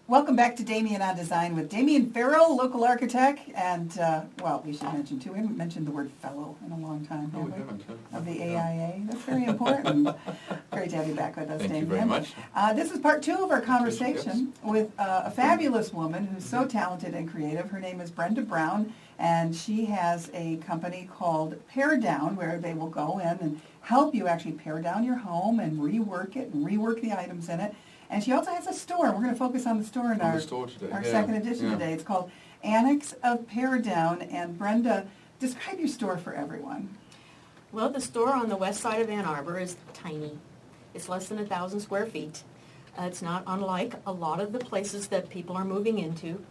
Welcome back to Damian on Design with Damian Farrell, local architect, and, well, we should mention, too, we haven't mentioned the word fellow in a long time, have we? Haven't. Of the AIA. That's very important. Great to have you back with us, Damian. Thank you very much. This is part 2 of our conversation with a fabulous woman who's so talented and creative. Her name is Brenda Brown, and she has a company called PareDown, where they will go in and help you actually pare down your home and rework it and rework the items in it. And she also has a store. We're going to focus on the store in our second edition today. It's called Annex of PareDown. And Brenda, describe your store for everyone. Well, the store on the west side of Ann Arbor is tiny. It's less than 1,000 square feet. It's not unlike a lot of the places that people are moving into.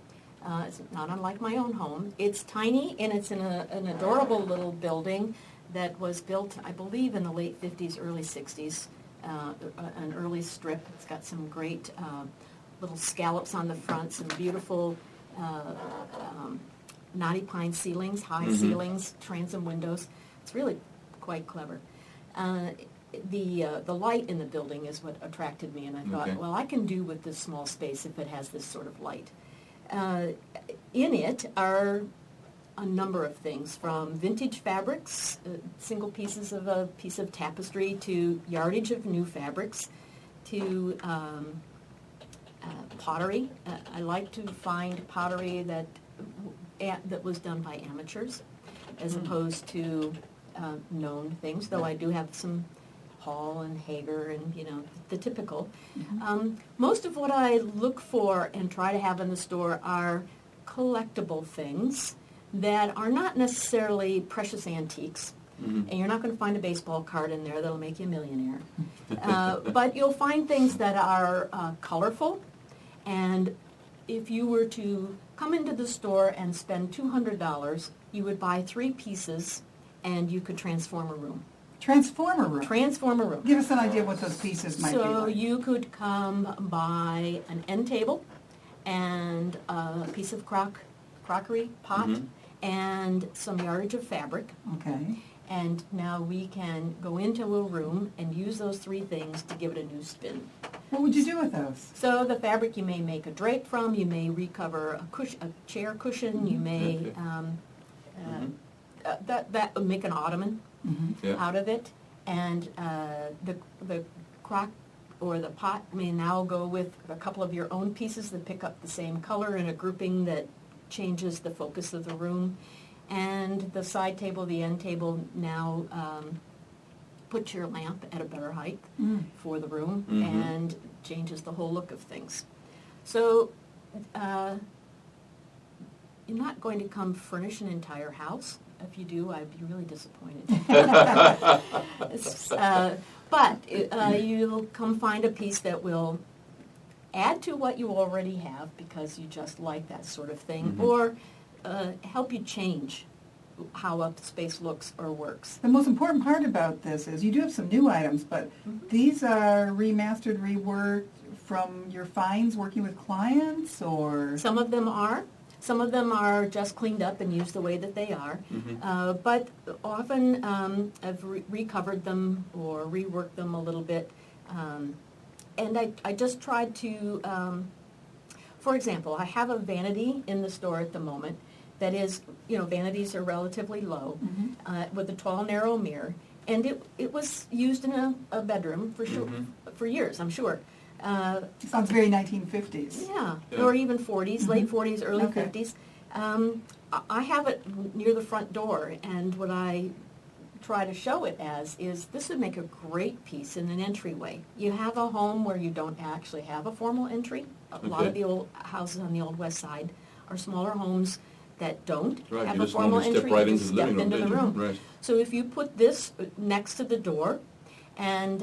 It's not unlike my own home. It's tiny, and it's in an adorable little building that was built, I believe, in the late 50s, early 60s. An early strip. It's got some great little scallops on the front, some beautiful knotty pine ceilings, high ceilings, transom windows. It's really quite clever. The light in the building is what attracted me, and I thought, well, I can do with this small space if it has this sort of light. In it are a number of things, from vintage fabrics, single pieces of a piece of tapestry, to yardage of new fabrics, to pottery. I like to find pottery that was done by amateurs, as opposed to known things, though I do have some Hall and Hager and, the typical. Most of what I look for and try to have in the store are collectible things that are not necessarily precious antiques. And you're not going to find a baseball card in there that'll make you a millionaire. But you'll find things that are colorful, and if you were to come into the store and spend $200, you would buy 3 pieces, and you could transform a room. Transform a room? Transform a room. Give us an idea of what those pieces might be like. So you could come buy an end table and a piece of crockery pot, and some yardage of fabric. Okay. And now we can go into a room and use those 3 things to give it a new spin. What would you do with those? So the fabric you may make a drape from, you may recover a chair cushion, you may that make an ottoman out of it, and the crock or the pot may now go with a couple of your own pieces that pick up the same color in a grouping that changes the focus of the room. And the side table, the end table, now puts your lamp at a better height for the room and changes the whole look of things. So you're not going to come furnish an entire house. If you do, I'd be really disappointed. But you'll come find a piece that will add to what you already have because you just like that sort of thing, or help you change how a space looks or works. The most important part about this is you do have some new items, but these are remastered, reworked from your finds working with clients, or? Some of them are. Some of them are just cleaned up and used the way that they are. But often I've recovered them or reworked them a little bit. And I just tried to, for example, I have a vanity in the store at the moment that is, vanities are relatively low, with a tall, narrow mirror. And it was used in a bedroom for sure, for years, I'm sure. Sounds very 1950s. Yeah, or even 40s, late 40s, early 50s. I have it near the front door, and what I try to show it as is this would make a great piece in an entryway. You have a home where you don't actually have a formal entry. A lot of the old houses on the old west side are smaller homes that don't have a formal entry. You just step into the room. Right. So if you put this next to the door, and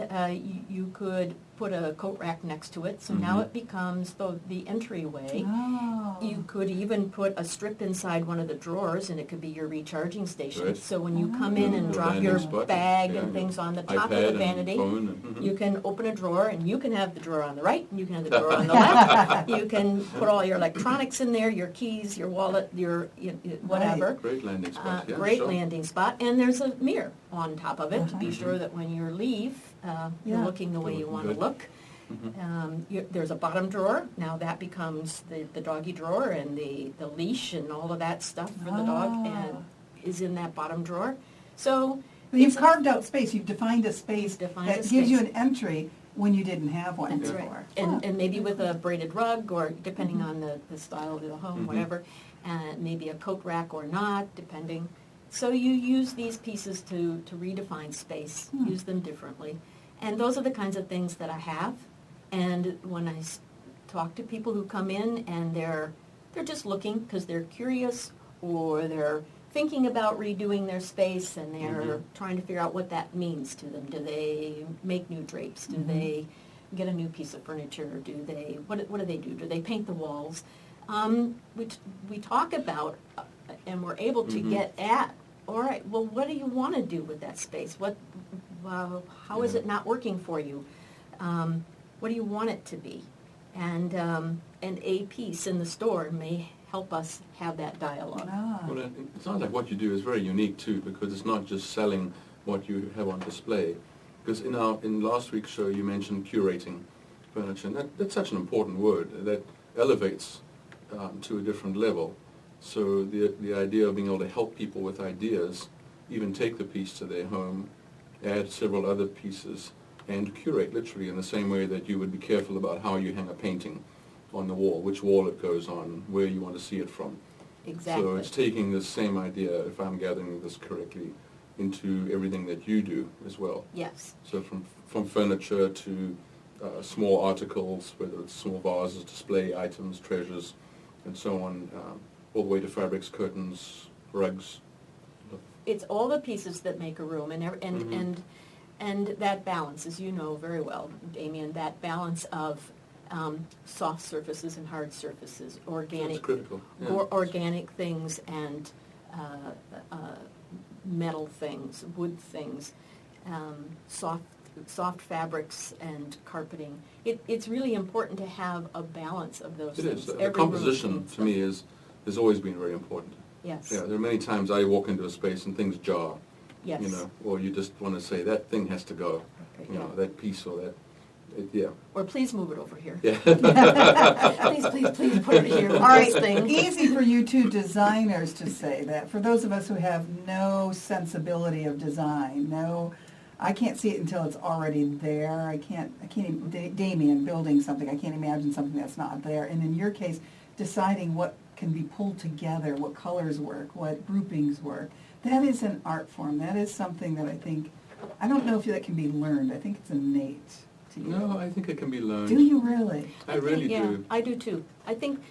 you could put a coat rack next to it, so now it becomes the entryway. Oh. You could even put a strip inside one of the drawers, and it could be your recharging station. Right. So when you come in and drop your bag and things on the top of the vanity, you can open a drawer, and you can have the drawer on the right, and you can have the drawer on the left. You can put all your electronics in there, your keys, your wallet, your whatever. Great landing spot. Great landing spot, and there's a mirror on top of it to be sure that when you leave, you're looking the way you want to look. There's a bottom drawer. Now that becomes the doggy drawer, and the leash and all of that stuff for the dog and is in that bottom drawer. So you've carved out space. You've defined a space defined that a gives you space. an entry when you didn't have one That's before. right. And maybe with a braided rug, or depending on the style of the home, whatever, maybe a coat rack or not, depending. So you use these pieces to redefine space, use them differently. And those are the kinds of things that I have. And when I talk to people who come in and they're just looking because they're curious, or they're thinking about redoing their space, and they're trying to figure out what that means to them. Do they make new drapes? Do they get a new piece of furniture? Do they, what do they do? Do they paint the walls? We talk about, and we're able to get at, all right, well, what do you want to do with that space? How is it not working for you? What do you want it to be? And a piece in the store may help us have that dialogue. Well, it sounds like what you do is very unique too, because it's not just selling what you have on display. Because in last week's show you mentioned curating furniture, and that's such an important word that elevates to a different level. So the idea of being able to help people with ideas, even take the piece to their home, add several other pieces, and curate literally in the same way that you would be careful about how you hang a painting on the wall, which wall it goes on, where you want to see it from. Exactly. So it's taking the same idea, if I'm gathering this correctly, into everything that you do as well. Yes. So from furniture to small articles, whether it's small vases, display items, treasures, and so on, all the way to fabrics, curtains, rugs. It's all the pieces that make a room, and that balance, as you know very well, Damian, that balance of soft surfaces and hard surfaces, organic, That's critical. Yeah. organic things and metal things, wood things, soft fabrics and carpeting. It's really important to have a balance of those It things. is. The Every room composition, needs to them. me, has always been very important. Yes. Yeah, there are many times I walk into a space and things jar. Yes. You know, or you just want to say, that thing has to go. Okay, You know, yeah. that piece or that, yeah. Or please move it over here. Yeah. Please put it here. All right, This thing. easy for you two designers to say that. For those of us who have no sensibility of design, I can't see it until it's already there. I can't even, Damian building something, I can't imagine something that's not there. And in your case, deciding what can be pulled together, what colors work, what groupings work, that is an art form. That is something that I don't know if that can be learned. I think it's innate to you. No, I think it can be learned. Do you really? I really yeah, do. I do too. I think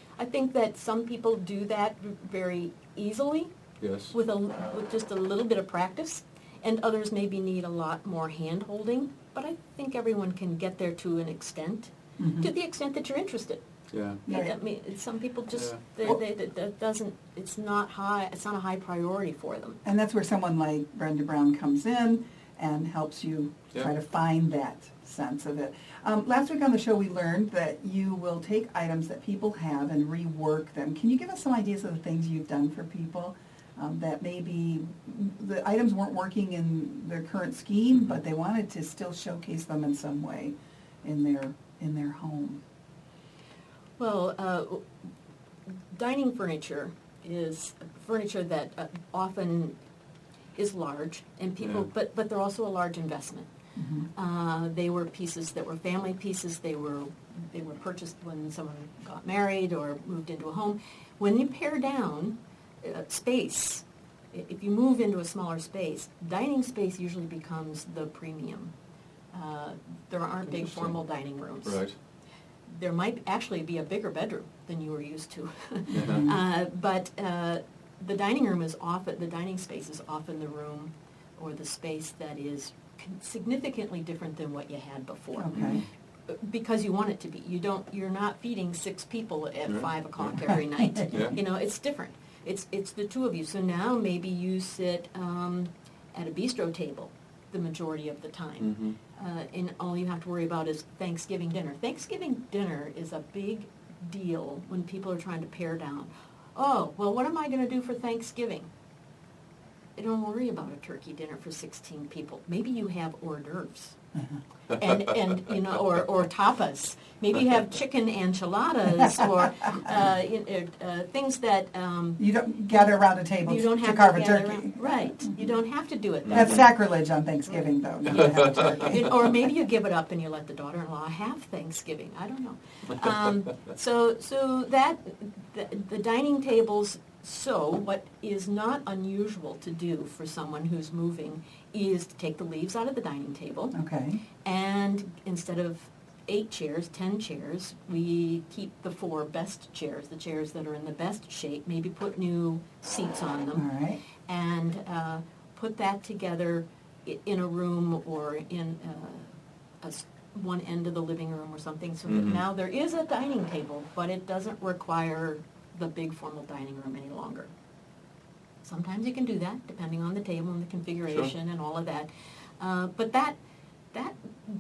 that some people do that very easily Yes. with just a little bit of practice, and others maybe need a lot more hand-holding, but I think everyone can get there to an extent, to the extent that you're interested. Yeah. Right. I mean, some people just, Yeah. it's not a high priority for them. And that's where someone like Brenda Brown comes in and helps you try to find that sense of it. Last week on the show we learned that you will take items that people have and rework them. Can you give us some ideas of the things you've done for people that maybe the items weren't working in their current scheme, but they wanted to still showcase them in some way in their home? Well, dining furniture is furniture that often is large, and people, but they're also a large investment. They were pieces that were family pieces. They were purchased when someone got married or moved into a home. When you pare down space, if you move into a smaller space, dining space usually becomes the premium. There aren't big formal dining rooms. Right. There might actually be a bigger bedroom than you were used to. But the dining space is often the room or the space that is significantly different than what you had before. Okay. Because you want it to be. You're not feeding 6 people at 5 o'clock every night. Yeah. You know, it's different. It's the two of you. So now maybe you sit at a bistro table the majority of the time. And all you have to worry about is Thanksgiving dinner. Thanksgiving dinner is a big deal when people are trying to pare down. Oh, well, what am I going to do for Thanksgiving? Don't worry about a turkey dinner for 16 people. Maybe you have hors d'oeuvres. and you know, or tapas. Maybe you have chicken enchiladas or things that You don't gather around a table you don't to have carve to a gather turkey. around. Right. You don't have to do it that That's way. sacrilege on Thanksgiving, though, not to have a turkey. Or maybe you give it up and you let the daughter-in-law have Thanksgiving. I don't know. So that the dining tables. So what is not unusual to do for someone who's moving is to take the leaves out of the dining table, Okay. and instead of 8 chairs, 10 chairs, we keep the 4 best chairs, the chairs that are in the best shape, maybe put new seats on All them, right. and put that together in a room or in one end of the living room or something, so that now there is a dining table, but it doesn't require the big formal dining room any longer. Sometimes you can do that, depending on the table and the configuration and all of that. But that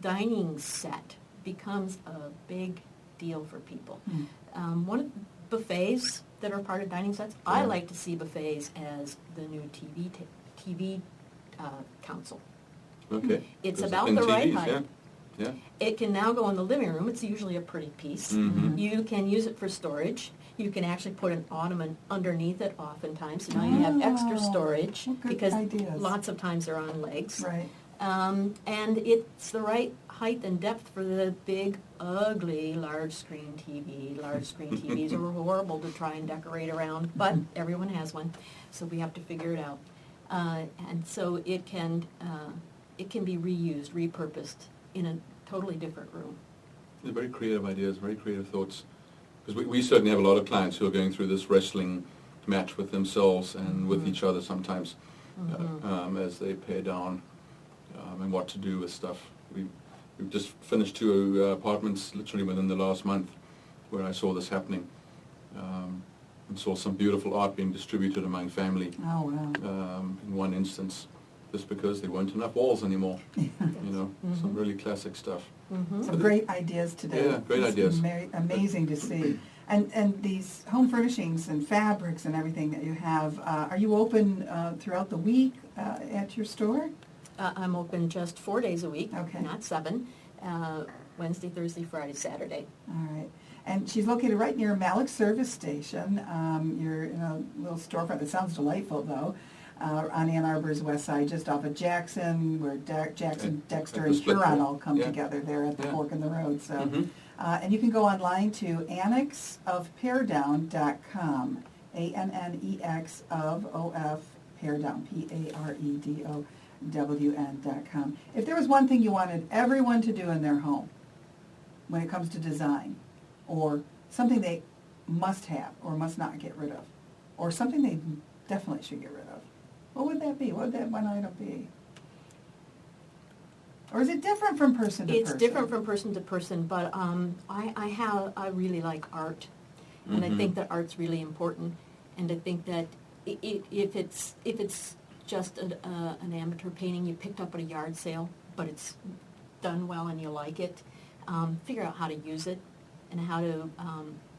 dining set becomes a big deal for people. One of the buffets that are part of dining sets, I like to see buffets as the new TV council. Okay. It's There's about been the right TVs, height. Yeah. It can now go in the living room. It's usually a pretty piece. You can use it for storage. You can actually put an ottoman underneath it oftentimes, so now you have extra storage, What good because ideas. lots of times they're on legs. Right. And it's the right height and depth for the big, ugly, large screen TV. Large screen TVs are horrible to try and decorate around, but everyone has one, so we have to figure it out. And so it can be reused, repurposed in a totally different room. They're very creative ideas, very creative thoughts. Because we certainly have a lot of clients who are going through this wrestling match with themselves and with each other sometimes as they pare down and what to do with stuff. We've just finished 2 apartments literally within the last month where I saw this happening and saw some beautiful art being distributed among family Oh, wow. in one instance, just because there weren't enough walls anymore. You know, some really classic stuff. Some great ideas today. Yeah, great It's ideas. amazing to see. And these home furnishings and fabrics and everything that you have, are you open throughout the week at your store? I'm open just 4 days a week, Okay. not 7. Wednesday, Thursday, Friday, Saturday. All right. And she's located right near Malik Service Station. You're in a little storefront that sounds delightful, though, on Ann Arbor's west side, just off of Jackson, where Jackson, Dexter, at and the split Huron road. all come Yeah. together there at the Yeah. fork in the road. So, and you can go online to annexofparedown.com, ANNEX of PareDown, PareDown.com. If there was one thing you wanted everyone to do in their home when it comes to design, or something they must have or must not get rid of, or something they definitely should get rid of, what would that be? What would that one item be? Or is it different from person to person? It's different from person to person, but I really like art, and I think that art's really important, and I think that if it's just an amateur painting you picked up at a yard sale, but it's done well and you like it, figure out how to use it and how to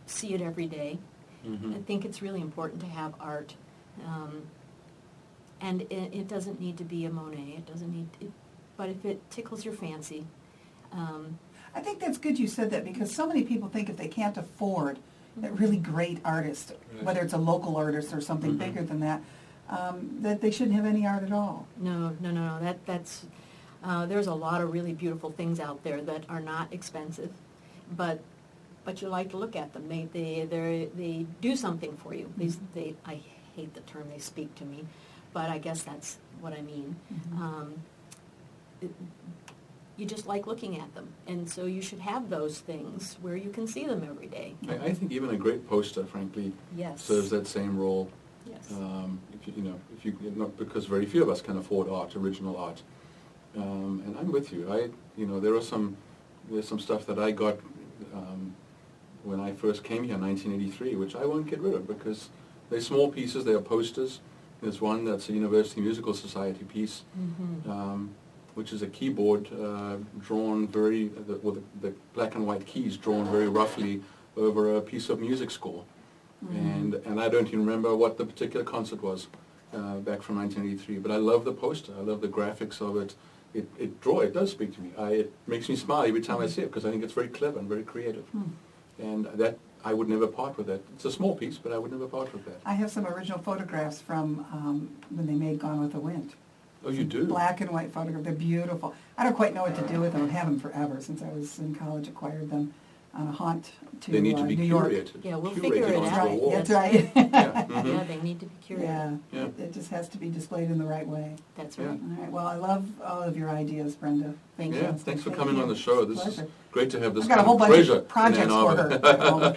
see it every day. I think it's really important to have art, and it doesn't need to be a Monet. It doesn't need, but if it tickles your fancy. I think that's good you said that, because so many people think if they can't afford a really great artist, whether it's a local artist or something bigger than that, that they shouldn't have any art at all. No. That's there's a lot of really beautiful things out there that are not expensive, but you like to look at them. They do something for you. I hate the term "they speak to me," but I guess that's what I mean. You just like looking at them, and so you should have those things where you can see them every day. I think even a great poster, frankly, Yes. serves that same role. Yes. If you not because very few of us can afford art, original art, and I'm with you. There's some stuff that I got when I first came here in 1983, which I won't get rid of because they're small pieces. They are posters. There's one that's a University Musical Society piece, which is a keyboard drawn with the black and white keys drawn very roughly over a piece of music score. And I don't even remember what the particular concert was back from 1983, but I love the poster. I love the graphics of it. it does speak to me. It makes me smile every time I see it because I think it's very clever and very creative. And that, I would never part with that. It's a small piece, but I would never part with that. I have some original photographs from when they made Gone with the Wind. Oh, you do? Black and white photographs. They're beautiful. I don't quite know what to do with them. I've had them forever since I was in college, acquired them on a haunt to They need to be New York. curated. Yeah, we'll Curated figure it onto That's a out. right. wall. That's right. Yeah, mhm. Yeah, they need to be curated. Yeah, Yeah. it just has to be displayed in the right way. That's Yeah. right. All right, well, I love all of your ideas, Brenda. Thank Yeah, you. thanks for Thank coming you. on the show. This Pleasure. is great to have this I've got kind a whole of bunch treasure of projects in for Ann her Arbor. at home.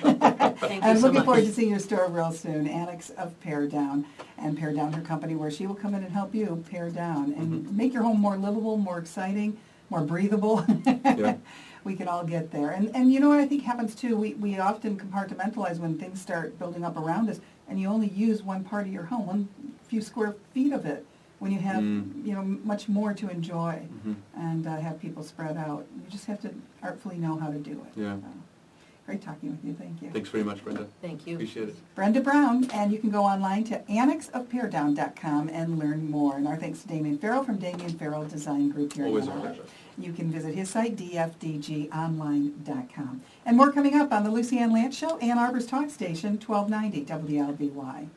Thank you I'm so looking much. forward to seeing your store real soon, Annex of PareDown, and PareDown, her company, where she will come in and help you pare down and make your home more livable, more exciting, more breathable. Yeah. We can all get there. And you know what I think happens too? We often compartmentalize when things start building up around us, and you only use one part of your home, one few square feet of it, when you have much more to enjoy and have people spread out. You just have to artfully know how to do it. Yeah. So, great talking with you. Thank you. Thanks very much, Brenda. Thank you. Appreciate it. Brenda Brown, and you can go online to annexofparedown.com and learn more. And our thanks to Damian Farrell from Damian Farrell Design Group here Always in a Arbor. pleasure. You can visit his site, dfdgonline.com. And more coming up on the Lucy Ann Lance Show, Ann Arbor's Talk Station, 1290 WLBY.